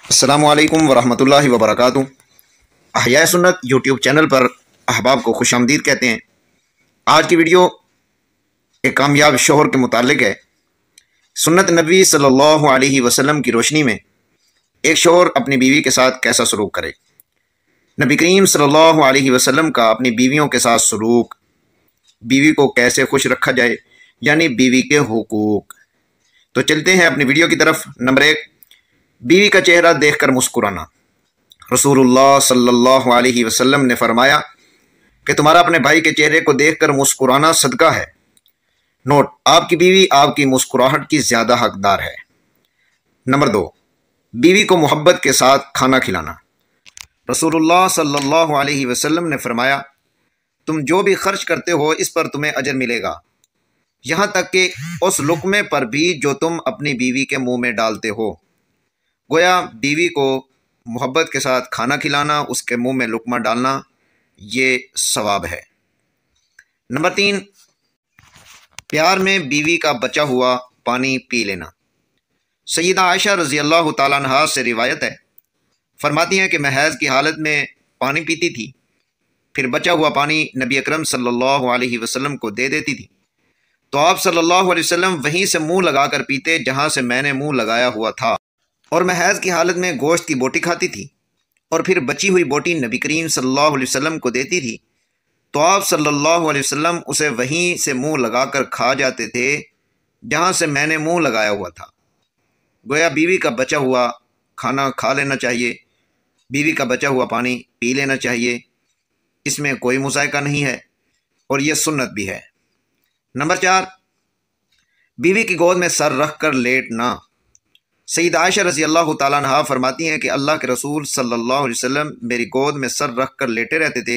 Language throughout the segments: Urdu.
السلام علیکم ورحمۃ اللہ وبرکاتہ۔ احیاء سنت یوٹیوب چینل پر احباب کو خوش آمدید کہتے ہیں۔ آج کی ویڈیو ایک کامیاب شوہر کے متعلق ہے۔ سنت نبی صلی اللہ علیہ وسلم کی روشنی میں ایک شوہر اپنی بیوی کے ساتھ کیسا سلوک کرے۔ نبی کریم صلی اللہ علیہ وسلم کا اپنی بیویوں کے ساتھ سلوک، بیوی کو کیسے خوش رکھا جائے، یعنی بیوی کے حقوق۔ تو چلتے ہیں اپنی ویڈیو کی طرف۔ نمبر 1، بیوی کا چہرہ دیکھ کر مسکرانا۔ رسول اللہ صلی اللہ علیہ وسلم نے فرمایا کہ تمہارا اپنے بھائی کے چہرے کو دیکھ کر مسکرانا صدقہ ہے۔ نوٹ: آپ کی بیوی آپ کی مسکراہٹ کی زیادہ حقدار ہے۔ نمبر 2، بیوی کو محبت کے ساتھ کھانا کھلانا۔ رسول اللہ صلی اللہ علیہ وسلم نے فرمایا، تم جو بھی خرچ کرتے ہو اس پر تمہیں اجر ملے گا، یہاں تک کہ اس لقمے پر بھی جو تم اپنی بیوی کے منہ میں ڈالتے ہو۔ گویا بیوی کو محبت کے ساتھ کھانا کھلانا، اس کے منہ میں لقمہ ڈالنا، یہ ثواب ہے۔ نمبر 3، پیار میں بیوی کا بچا ہوا پانی پی لینا۔ سیدہ عائشہ رضی اللہ تعالیٰ عنہا سے روایت ہے، فرماتی ہیں کہ میں حیض کی حالت میں پانی پیتی تھی، پھر بچا ہوا پانی نبی اکرم صلی اللہ علیہ وسلم کو دے دیتی تھی، تو آپ صلی اللہ علیہ وسلم وہیں سے منہ لگا کر پیتے جہاں سے میں نے منہ لگایا ہوا تھا۔ اور میں حیض کی حالت میں گوشت کی بوٹی کھاتی تھی، اور پھر بچی ہوئی بوٹی نبی کریم صلی اللہ علیہ وسلم کو دیتی تھی، تو آپ صلی اللہ علیہ وسلم اسے وہیں سے منہ لگا کر کھا جاتے تھے جہاں سے میں نے منہ لگایا ہوا تھا۔ گویا بیوی کا بچا ہوا کھانا کھا لینا چاہیے، بیوی کا بچا ہوا پانی پی لینا چاہیے، اس میں کوئی مذائقہ نہیں ہے، اور یہ سنت بھی ہے۔ نمبر 4، بیوی کی گود میں سر رکھ کر لیٹنا۔ سیدہ عائشہ رضی اللہ تعالیٰ عنہا فرماتی ہیں کہ اللہ کے رسول صلی اللہ علیہ وسلم میری گود میں سر رکھ کر لیٹے رہتے تھے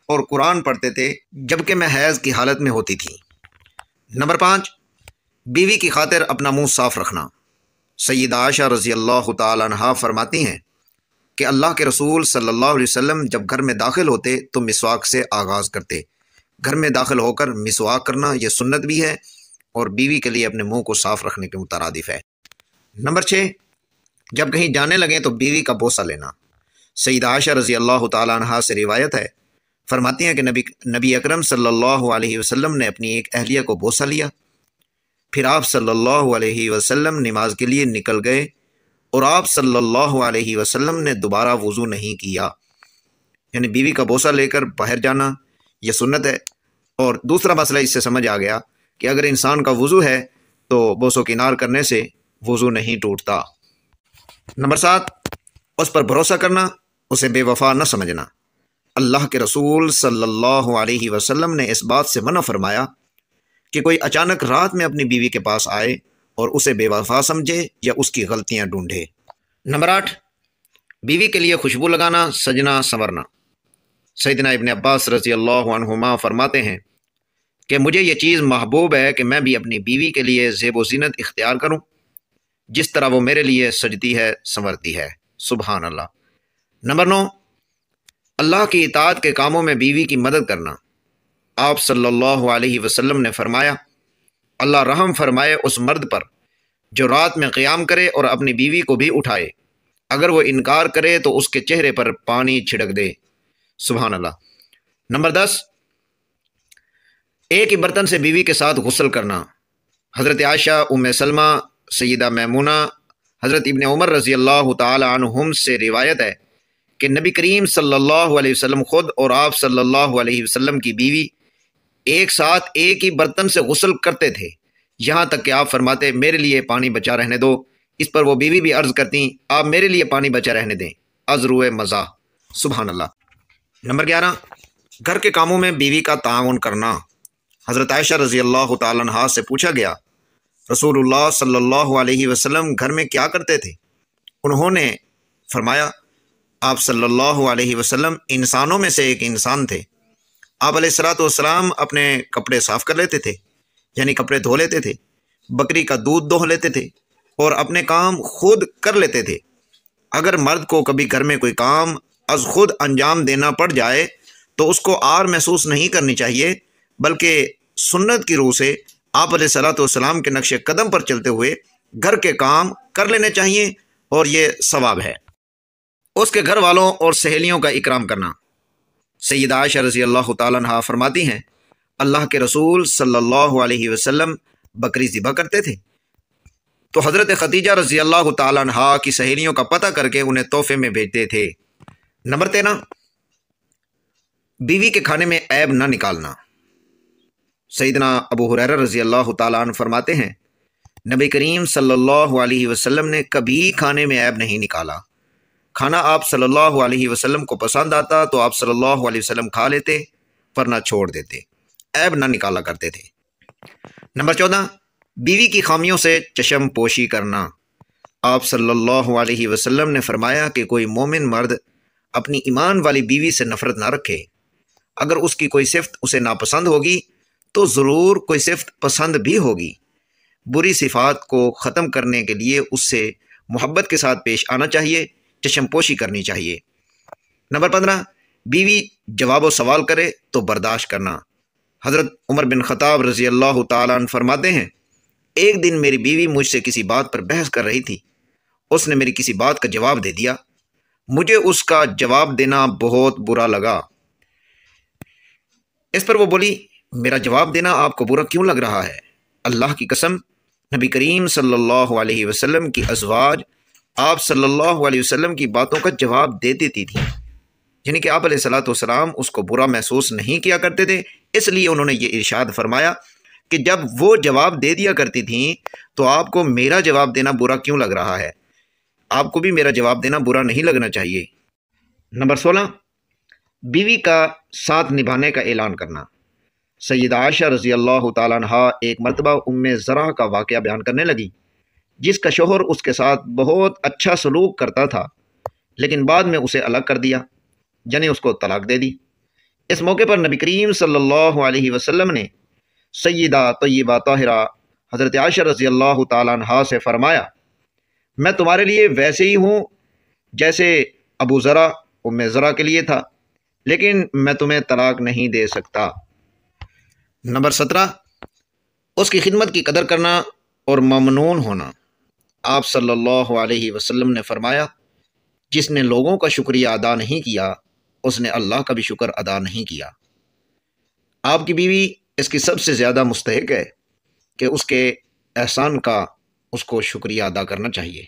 اور قرآن پڑھتے تھے جبکہ میں حیض کی حالت میں ہوتی تھی۔ نمبر 5، بیوی کی خاطر اپنا منہ صاف رکھنا۔ سیدہ عائشہ رضی اللہ تعالیٰ عنہا فرماتی ہیں کہ اللہ کے رسول صلی اللہ علیہ وسلم جب گھر میں داخل ہوتے تو مسواک سے آغاز کرتے۔ گھر میں داخل ہو کر مسواک کرنا یہ سنت بھی ہے اور بیوی کے لیے اپنے منہ کو صاف رکھنے کے مترادف ہے۔ نمبر 6، جب کہیں جانے لگیں تو بیوی کا بوسہ لینا۔ سیدہ عائشہ رضی اللہ تعالیٰ عنہا سے روایت ہے، فرماتی ہیں کہ نبی اکرم صلی اللہ علیہ وسلم نے اپنی ایک اہلیہ کو بوسہ لیا، پھر آپ صلی اللہ علیہ وسلم نماز کے لیے نکل گئے اور آپ صلی اللہ علیہ وسلم نے دوبارہ وضو نہیں کیا۔ یعنی بیوی کا بوسہ لے کر باہر جانا یہ سنت ہے۔ اور دوسرا مسئلہ اس سے سمجھ آ گیا کہ اگر انسان کا وضو ہے تو بوس و کنار کرنے سے وضو نہیں ٹوٹتا۔ نمبر 7، اس پر بھروسہ کرنا، اسے بے وفا نہ سمجھنا۔ اللہ کے رسول صلی اللہ علیہ وسلم نے اس بات سے منع فرمایا کہ کوئی اچانک رات میں اپنی بیوی کے پاس آئے اور اسے بے وفا سمجھے یا اس کی غلطیاں ڈھونڈے۔ نمبر 8، بیوی کے لیے خوشبو لگانا، سجنا سنورنا۔ سیدنا ابن عباس رضی اللہ عنہما فرماتے ہیں کہ مجھے یہ چیز محبوب ہے کہ میں بھی اپنی بیوی کے لیے زیب و زینت اختیار کروں جس طرح وہ میرے لیے سجتی ہے، سنورتی ہے۔ سبحان اللہ۔ نمبر 9، اللہ کی اطاعت کے کاموں میں بیوی کی مدد کرنا۔ آپ صلی اللہ علیہ وسلم نے فرمایا، اللہ رحم فرمائے اس مرد پر جو رات میں قیام کرے اور اپنی بیوی کو بھی اٹھائے، اگر وہ انکار کرے تو اس کے چہرے پر پانی چھڑک دے۔ سبحان اللہ۔ نمبر 10، ایک ہی برتن سے بیوی کے ساتھ غسل کرنا۔ حضرت عائشہ، ام سلمہ، سیدہ میمونہ، حضرت ابن عمر رضی اللہ تعالی عنہم سے روایت ہے کہ نبی کریم صلی اللہ علیہ وسلم خود اور آپ صلی اللہ علیہ وسلم کی بیوی ایک ساتھ ایک ہی برتن سے غسل کرتے تھے، یہاں تک کہ آپ فرماتے میرے لیے پانی بچا رہنے دو۔ اس پر وہ بیوی بھی عرض کرتی آپ میرے لیے پانی بچا رہنے دیں، از روئے مزاح۔ سبحان اللہ۔ نمبر 11، گھر کے کاموں میں بیوی کا تعاون کرنا۔ حضرت عائشہ رضی اللہ تعالیٰ عنہا سے پوچھا گیا، رسول اللہ صلی اللہ علیہ وسلم گھر میں کیا کرتے تھے؟ انہوں نے فرمایا، آپ صلی اللہ علیہ وسلم انسانوں میں سے ایک انسان تھے۔ آپ علیہ الصلوۃ والسلام اپنے کپڑے صاف کر لیتے تھے، یعنی کپڑے دھو لیتے تھے، بکری کا دودھ دوہ لیتے تھے اور اپنے کام خود کر لیتے تھے۔ اگر مرد کو کبھی گھر میں کوئی کام از خود انجام دینا پڑ جائے تو اس کو عار محسوس نہیں کرنی چاہیے، بلکہ سنت کی روح سے آپ علیہ الصلوۃ والسلام کے نقش قدم پر چلتے ہوئے گھر کے کام کر لینے چاہیے، اور یہ ثواب ہے۔ اس کے گھر والوں اور سہیلیوں کا اکرام کرنا۔ سیدہ عائشہ رضی اللہ تعالیٰ عنہا فرماتی ہیں اللہ کے رسول صلی اللہ علیہ وسلم بکری ذبح کرتے تھے تو حضرت خدیجہ رضی اللہ تعالیٰ عنہا کی سہیلیوں کا پتہ کر کے انہیں تحفے میں بھیجتے تھے۔ نمبر 13، بیوی کے کھانے میں عیب نہ نکالنا۔ سیدنا ابو ہریرہ رضی اللہ تعالیٰ عنہ فرماتے ہیں نبی کریم صلی اللہ علیہ وسلم نے کبھی کھانے میں عیب نہیں نکالا۔ کھانا آپ صلی اللہ علیہ وسلم کو پسند آتا تو آپ صلی اللہ علیہ وسلم کھا لیتے ورنہ چھوڑ دیتے، عیب نہ نکالا کرتے تھے۔ نمبر 14، بیوی کی خامیوں سے چشم پوشی کرنا۔ آپ صلی اللہ علیہ وسلم نے فرمایا کہ کوئی مومن مرد اپنی ایمان والی بیوی سے نفرت نہ رکھے۔ اگر اس کی کوئی صفت اسے ناپسند ہوگی تو ضرور کوئی صفت پسند بھی ہوگی۔ بری صفات کو ختم کرنے کے لیے اس سے محبت کے ساتھ پیش آنا چاہیے، چشم پوشی کرنی چاہیے۔ نمبر 15، بیوی جواب و سوال کرے تو برداشت کرنا۔ حضرت عمر بن خطاب رضی اللہ تعالیٰ عنہ فرماتے ہیں ایک دن میری بیوی مجھ سے کسی بات پر بحث کر رہی تھی، اس نے میری کسی بات کا جواب دے دیا، مجھے اس کا جواب دینا بہت برا لگا۔ اس پر وہ بولی میرا جواب دینا آپ کو برا کیوں لگ رہا ہے؟ اللہ کی قسم نبی کریم صلی اللہ علیہ وسلم کی ازواج آپ صلی اللہ علیہ وسلم کی باتوں کا جواب دے دیتی تھیں، یعنی کہ آپ علیہ الصلوۃ والسلام اس کو برا محسوس نہیں کیا کرتے تھے، اس لیے انہوں نے یہ ارشاد فرمایا کہ جب وہ جواب دے دیا کرتی تھیں تو آپ کو میرا جواب دینا برا کیوں لگ رہا ہے؟ آپ کو بھی میرا جواب دینا برا نہیں لگنا چاہیے۔ نمبر 16، بیوی کا ساتھ نبھانے کا اعلان کرنا۔ سیدہ عائشہ رضی اللہ تعالیٰ عنہا ایک مرتبہ ام زرع کا واقعہ بیان کرنے لگی جس کا شوہر اس کے ساتھ بہت اچھا سلوک کرتا تھا لیکن بعد میں اسے الگ کر دیا، یعنی اس کو طلاق دے دی۔ اس موقع پر نبی کریم صلی اللہ علیہ وسلم نے سیدہ طیبہ طاہرہ حضرت عائشہ رضی اللہ تعالیٰ عنہا سے فرمایا میں تمہارے لیے ویسے ہی ہوں جیسے ابو زرع ام زرع کے لیے تھا، لیکن میں تمہیں طلاق نہیں دے سکتا۔ نمبر 17، اس کی خدمت کی قدر کرنا اور ممنون ہونا۔ آپ صلی اللہ علیہ وسلم نے فرمایا جس نے لوگوں کا شکریہ ادا نہیں کیا اس نے اللہ کا بھی شکر ادا نہیں کیا۔ آپ کی بیوی اس کی سب سے زیادہ مستحق ہے کہ اس کے احسان کا اس کو شکریہ ادا کرنا چاہیے۔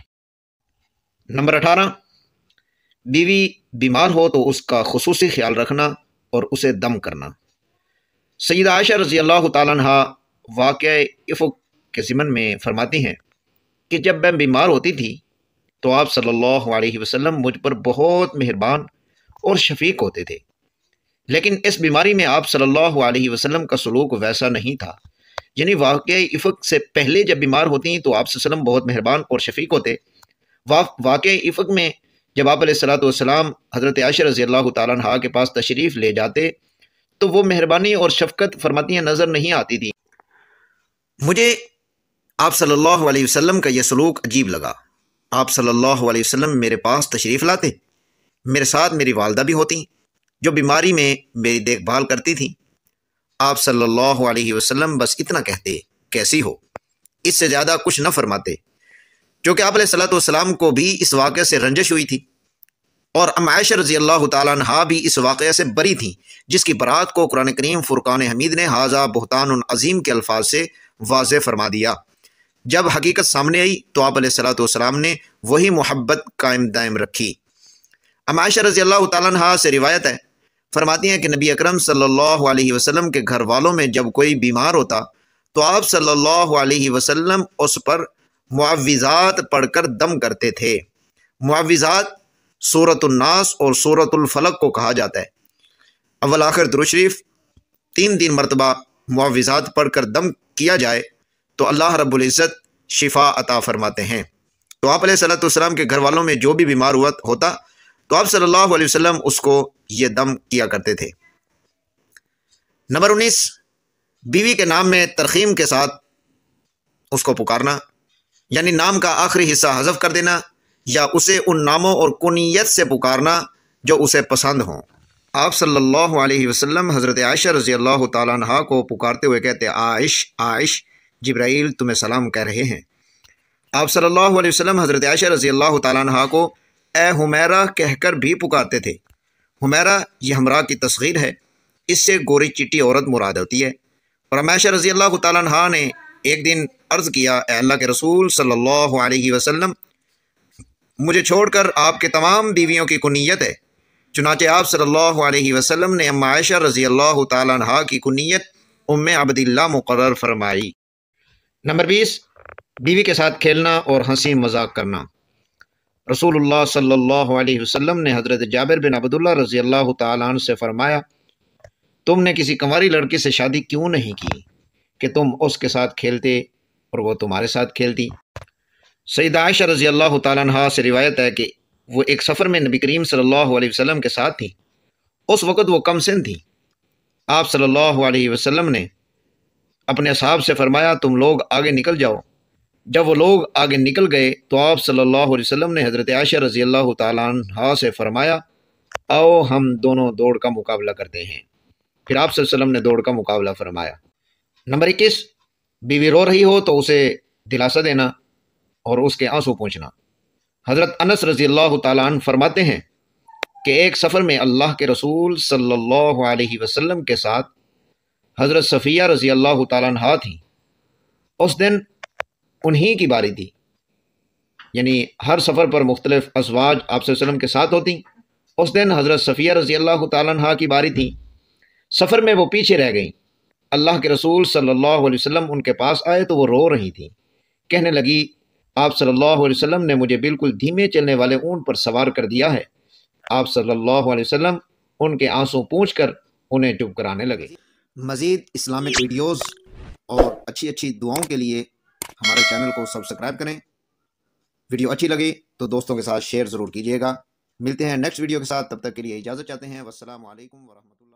نمبر 18، بیوی بیمار ہو تو اس کا خصوصی خیال رکھنا اور اسے دم کرنا۔ سیدہ عائشہ رضی اللہ تعالیٰ عنہا واقعہ افق کے ضمن میں فرماتی ہیں کہ جب میں بیمار ہوتی تھی تو آپ صلی اللہ علیہ وسلم مجھ پر بہت مہربان اور شفیق ہوتے تھے، لیکن اس بیماری میں آپ صلی اللہ علیہ وسلم کا سلوک ویسا نہیں تھا، یعنی واقعہ افق سے پہلے جب بیمار ہوتی تو آپ صلی اللہ علیہ وسلم بہت مہربان اور شفیق ہوتے۔ واقعہ افق میں جب آپ علیہ الصلوۃ والسلام حضرت عائشہ رضی اللہ تعالیٰ عنہا کے پاس تشریف لے جاتے تو وہ مہربانی اور شفقت فرماتی ہیں نظر نہیں آتی تھی۔ مجھے آپ صلی اللہ علیہ وسلم کا یہ سلوک عجیب لگا۔ آپ صلی اللہ علیہ وسلم میرے پاس تشریف لاتے، میرے ساتھ میری والدہ بھی ہوتی جو بیماری میں میری دیکھ بھال کرتی تھی۔ آپ صلی اللہ علیہ وسلم بس اتنا کہتے کیسی ہو، اس سے زیادہ کچھ نہ فرماتے، چونکہ آپ علیہ الصلوۃ والسلام کو بھی اس واقعے سے رنجش ہوئی تھی اور ام عائشہ رضی اللہ تعالیٰ عنہا بھی اس واقعے سے بری تھیں، جس کی برات کو قرآن کریم فرقان حمید نے ھذا بہتان عظیم کے الفاظ سے واضح فرما دیا۔ جب حقیقت سامنے آئی تو آپ علیہ الصلوۃ والسلام نے وہی محبت قائم دائم رکھی۔ ام عائشہ رضی اللہ تعالیٰ عنہا سے روایت ہے، فرماتی ہیں کہ نبی اکرم صلی اللہ علیہ وسلم کے گھر والوں میں جب کوئی بیمار ہوتا تو آپ صلی اللہ علیہ وسلم اس پر معوذات پڑھ کر دم کرتے تھے۔ معوذات سورۃ الناس اور سورۃ الفلق کو کہا جاتا ہے۔ اول آخر درود شریف 3 مرتبہ معوذات پڑھ کر دم کیا جائے تو اللہ رب العزت شفا عطا فرماتے ہیں۔ تو آپ علیہ الصلوۃ والسلام کے گھر والوں میں جو بھی بیمار ہوتا تو آپ صلی اللہ علیہ وسلم اس کو یہ دم کیا کرتے تھے۔ نمبر 19، بیوی کے نام میں ترخیم کے ساتھ اس کو پکارنا، یعنی نام کا آخری حصہ حذف کر دینا یا اسے ان ناموں اور کنیت سے پکارنا جو اسے پسند ہوں۔ آپ صلی اللہ علیہ وسلم حضرت عائشہ رضی اللہ تعالیٰ عنہا کو پکارتے ہوئے کہتے عائش عائش، جبرائیل تمہیں سلام کہہ رہے ہیں۔ آپ صلی اللہ علیہ وسلم حضرت عائشہ رضی اللہ تعالیٰ عنہا کو اے حمیرہ کہہ کر بھی پکارتے تھے۔ حمیرہ یہ ہمراہ کی تصغیر ہے، اس سے گوری چٹی عورت مراد ہوتی ہے۔ اور عائشہ رضی اللہ تعالیٰ عنہ نے ایک دن عرض کیا، اے اللہ کے رسول صلی اللہ علیہ وسلم، مجھے چھوڑ کر آپ کے تمام بیویوں کی کنیت ہے۔ چنانچہ آپ صلی اللہ علیہ وسلم نے ام عائشہ رضی اللہ تعالیٰ عنہ کی کنیت ام عبداللہ مقرر فرمائی۔ نمبر 20، بیوی کے ساتھ کھیلنا اور ہنسی مذاق کرنا۔ رسول اللہ صلی اللہ علیہ وسلم نے حضرت جابر بن عبداللہ رضی اللہ تعالیٰ عنہ سے فرمایا، تم نے کسی کنواری لڑکی سے شادی کیوں نہیں کی کہ تم اس کے ساتھ کھیلتے اور وہ تمہارے ساتھ کھیلتی؟ سیدہ عائشہ رضی اللہ تعالیٰ عنہ سے روایت ہے کہ وہ ایک سفر میں نبی کریم صلی اللہ علیہ وسلم کے ساتھ تھی۔ اس وقت وہ کم سن تھی۔ آپ صلی اللہ علیہ وسلم نے اپنے اصحاب سے فرمایا، تم لوگ آگے نکل جاؤ۔ جب وہ لوگ آگے نکل گئے تو آپ صلی اللہ علیہ وسلم نے حضرت عائشہ رضی اللہ تعالیٰ عنہ سے فرمایا، آؤ ہم دونوں دوڑ کا مقابلہ کرتے ہیں۔ پھر آپ صلی اللہ علیہ وسلم نے دوڑ کا مقابلہ فرمایا۔ نمبر 21، بیوی رو رہی ہو تو اسے دلاسا دینا اور اس کے آنسو پوچھنا۔ حضرت انس رضی اللہ تعالیٰ عنہ فرماتے ہیں کہ ایک سفر میں اللہ کے رسول صلی اللہ علیہ وسلم کے ساتھ حضرت صفیہ رضی اللہ تعالیٰ عنہ تھیں۔ اس دن انہی کی باری تھی، یعنی ہر سفر پر مختلف ازواج آپ صلی اللہ علیہ وسلم کے ساتھ ہوتی۔ اس دن حضرت صفیہ رضی اللہ تعالیٰ عنہ کی باری تھی۔ سفر میں وہ پیچھے رہ گئیں۔ اللہ کے رسول صلی اللہ علیہ وسلم ان کے پاس آئے تو وہ رو رہی تھیں۔ کہنے لگی، آپ صلی اللہ علیہ وسلم نے مجھے بالکل دھیمے چلنے والے اونٹ پر سوار کر دیا ہے۔ آپ صلی اللہ علیہ وسلم ان کے آنسو پوچھ کر انہیں چپ کرانے لگے۔ مزید اسلامک ویڈیوز اور اچھی دعاؤں کے لیے ہمارے چینل کو سبسکرائب کریں۔ ویڈیو اچھی لگی تو دوستوں کے ساتھ شیئر ضرور کیجیے گا۔ ملتے ہیں نیکسٹ ویڈیو کے ساتھ، تب تک کے لیے اجازت چاہتے ہیں۔ والسلام علیکم ورحمۃ اللہ۔